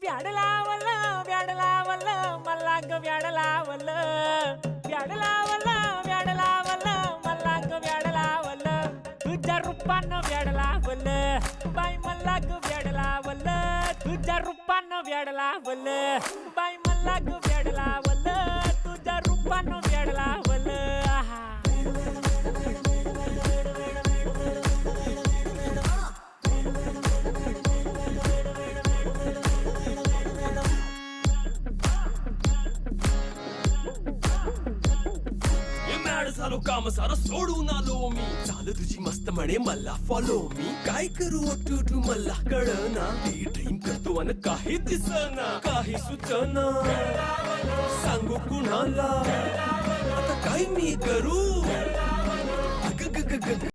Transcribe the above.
व्याड लावलं व्याड लावलं मला ग व्याड लावलं व्याड लावलं व्याड लावलं मला ग व्याड लावलं तुझ्या रूपानं व्याड लावलं बाई मला ग व्याड लावलं तुझ्या रूपानं व्याड लावलं बाई मला ग व्याड लावलं तुझ्या रूपानं व्याड लावलं आहा झालो काम सारं सोडून आलो मी चाल तुझी मस्त म्हणे मला फॉलो मी काय करू टू मला कळना ती ड्रीम करतो अन काही दिसना काही सुचना सांगू कुणाला आता काय मी करू